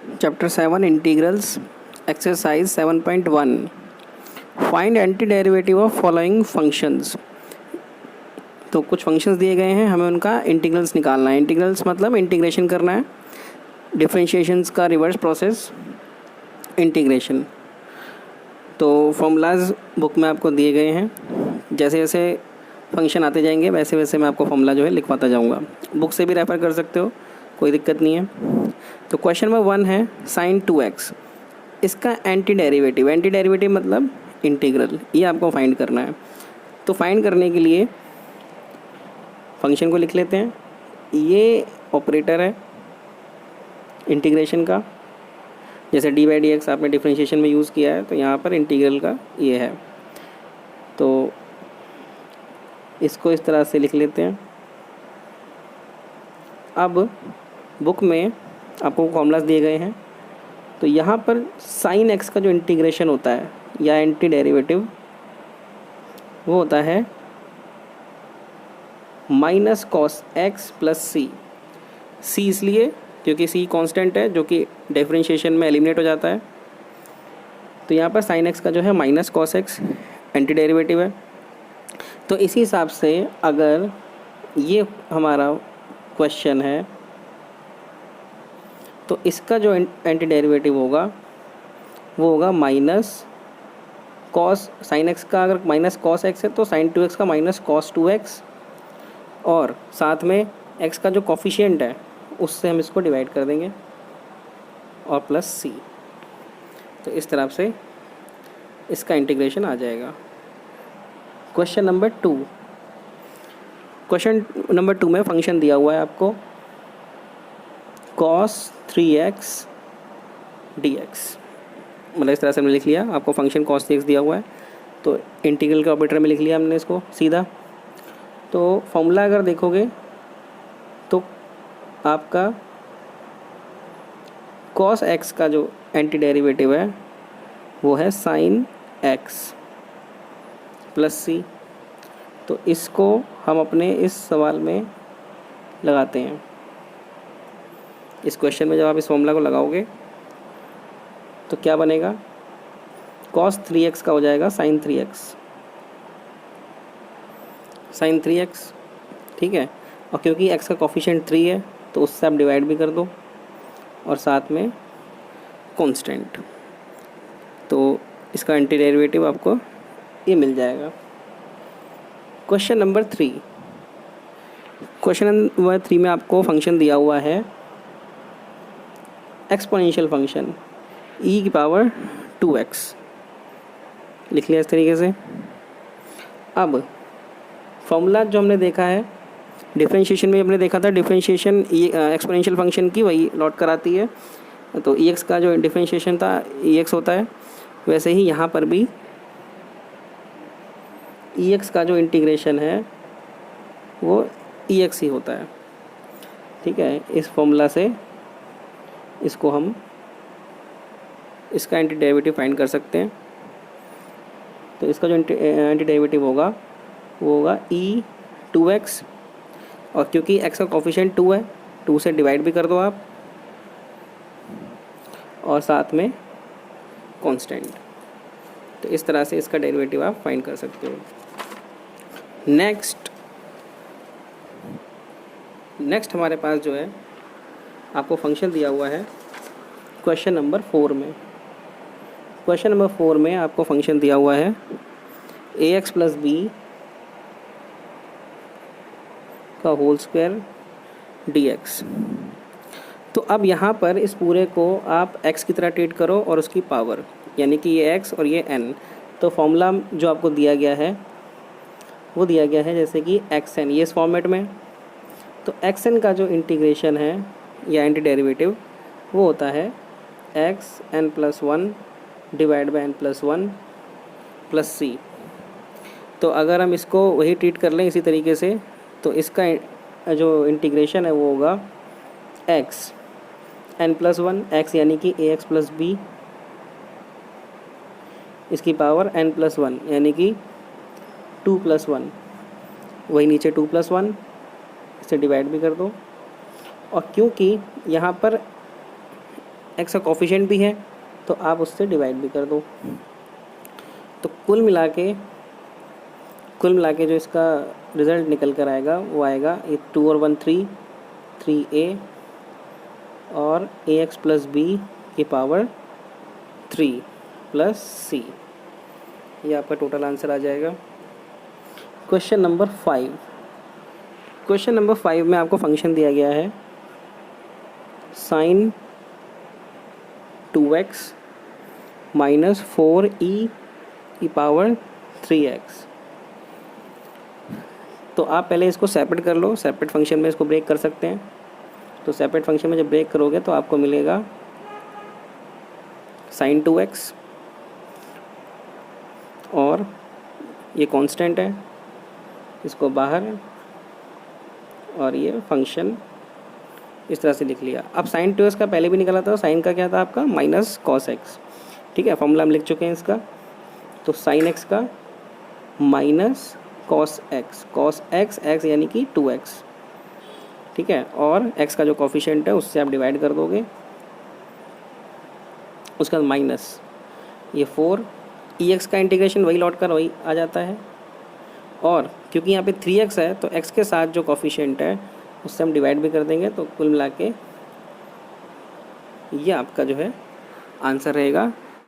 Chapter 7 integrals exercise 7.1 find anti derivative of following functions. तो कुछ functions दिए गए हैं, हमें उनका इंटीग्रल्स निकालना है। इंटीग्रल्स मतलब इंटीग्रेशन करना है, डिफरेंशिएशंस का रिवर्स प्रोसेस इंटीग्रेशन। तो फॉर्मूलाज बुक में आपको दिए गए हैं, जैसे जैसे फंक्शन आते जाएंगे वैसे वैसे मैं आपको फॉर्मूला जो है लिखवाता जाऊंगा। बुक से भी रेफ़र कर सकते हो, कोई दिक्कत नहीं है। तो क्वेश्चन नंबर 1 है sin 2x, इसका एंटी डेरिवेटिव मतलब इंटीग्रल, ये आपको फाइंड करना है। तो फाइंड करने के लिए फंक्शन को लिख लेते हैं। ये ऑपरेटर है इंटीग्रेशन का, जैसे dy/dx आपने डिफरेंशिएशन में यूज़ किया है, तो यहाँ पर इंटीग्रल का ये है। तो इसको इस तरह से लिख लेते हैं। अब बुक में आपको फॉर्मूलाज दिए गए हैं, तो यहाँ पर sin x का जो इंटीग्रेशन होता है या एंटी डेरिवेटिव वो होता है माइनस कॉस एक्स प्लस सी इसलिए क्योंकि c कांस्टेंट है जो कि डिफरेंशिएशन में एलिमिनेट हो जाता है। तो यहाँ पर sin x का जो है minus cos x anti derivative है। तो इसी हिसाब से अगर ये हमारा क्वेश्चन है तो इसका जो एंटी डेरिवेटिव होगा वो होगा माइनस कॉस साइन एक्स का, अगर माइनस कॉस एक्स है तो साइन 2x का माइनस कॉस 2x, और साथ में x का जो कॉफिशिएंट है उससे हम इसको डिवाइड कर देंगे और प्लस c। तो इस तरह से इसका इंटीग्रेशन आ जाएगा। क्वेश्चन नंबर 2, क्वेश्चन नंबर 2 में फंक्शन दिया हुआ है आपको cos 3x dx, मतलब इस तरह से हमने लिख लिया। आपको फंक्शन cos 3x दिया हुआ है तो इंटीग्रल के ऑपरेटर में लिख लिया हमने इसको सीधा। तो फॉर्मूला अगर देखोगे तो आपका cos x का जो एंटी डेरिवेटिव है वो है sin x प्लस c। तो इसको हम अपने इस सवाल में लगाते हैं। इस क्वेश्चन में जब आप इस फॉर्मूला को लगाओगे तो क्या बनेगा, cos 3x का हो जाएगा sin 3x, ठीक है। और क्योंकि x का कॉफिशिएंट 3 है तो उससे आप डिवाइड भी कर दो और साथ में कांस्टेंट, तो इसका एंटी डेरिवेटिव आपको ये मिल जाएगा। क्वेश्चन नंबर 3, क्वेश्चन नंबर 3 में आपको फंक्शन दिया हुआ है एक्सपोनेंशियल फंक्शन e की पावर 2x, लिख लिया इस तरीके से। अब फॉर्मूला जो हमने देखा है डिफरेंशिएशन में, हमने देखा था डिफरेंशिएशन एक्सपोनेंशियल फंक्शन की वही लौट कर आती है। तो ex का जो डिफरेंशिएशन था ex होता है, वैसे ही यहाँ पर भी ex का जो इंटीग्रेशन है वो ex ही होता है, ठीक है। इस फॉर्मूला से इसको हम इसका एंटी डेरिवेटिव फाइंड कर सकते हैं। तो इसका जो एंटी डेरिवेटिव होगा वो होगा e 2x, और क्योंकि x का कॉफिशिएंट 2 है 2 से डिवाइड भी कर दो आप और साथ में कांस्टेंट। तो इस तरह से इसका डेरिवेटिव आप फाइंड कर सकते हो। नेक्स्ट हमारे पास जो है आपको फंक्शन दिया हुआ है क्वेश्चन नंबर 4 में। क्वेश्चन नंबर 4 में आपको फंक्शन दिया हुआ है ax प्लस बी का होल स्क्वायर dx। तो अब यहाँ पर इस पूरे को आप x की तरह ट्रीट करो और उसकी पावर, यानी कि ये x और ये n। तो फॉर्मूला जो आपको दिया गया है वो दिया गया है जैसे कि xn, ये इस फॉर्मेट में। तो xn का जो इंटीग्रेशन है या एंटी डेरिवेटिव वो होता है xn+1 divide by n+1 plus c। तो अगर हम इसको वही ट्रीट कर लें इसी तरीके से, तो इसका जो इंटीग्रेशन है वो होगा xn+1 x यानी कि ax प्लस बी, इसकी पावर n+1 यानी कि 2+1, वही नीचे 2+1, इसे डिवाइड भी कर दो। और क्योंकि यहाँ पर एक्स का कोफिशिएंट भी है तो आप उससे डिवाइड भी कर दो। तो कुल मिला के जो इसका रिज़ल्ट निकल कर आएगा वो आएगा ये 2 और 1 3a और ax प्लस बी की पावर 3 प्लस सी, ये आपका टोटल आंसर आ जाएगा। क्वेश्चन नंबर 5 में आपको फंक्शन दिया गया है sin 2x माइनस 4e की पावर 3x। तो आप पहले इसको सेपरेट कर लो, सेपरेट फंक्शन में इसको ब्रेक कर सकते हैं। तो सेपरेट फंक्शन में जब ब्रेक करोगे तो आपको मिलेगा sin 2x और ये कांस्टेंट है, इसको बाहर, और ये फंक्शन इस तरह से लिख लिया। अब sin 2x का पहले भी निकला था, साइन का क्या था आपका माइनस cos x, ठीक है, फॉर्मूला हम लिख चुके हैं इसका। तो sin x का माइनस cos x यानी कि 2x, ठीक है, और x का जो कोफिशिएंट है उससे आप डिवाइड कर दोगे, उसका माइनस ये 4 ex का इंटीग्रेशन वही लौट कर वही आ जाता है, और क्योंकि यहाँ पे 3x है तो x के साथ जो कोफिशिएंट है उससे हम डिवाइड भी कर देंगे। तो कुल मिला के ये आपका जो है आंसर रहेगा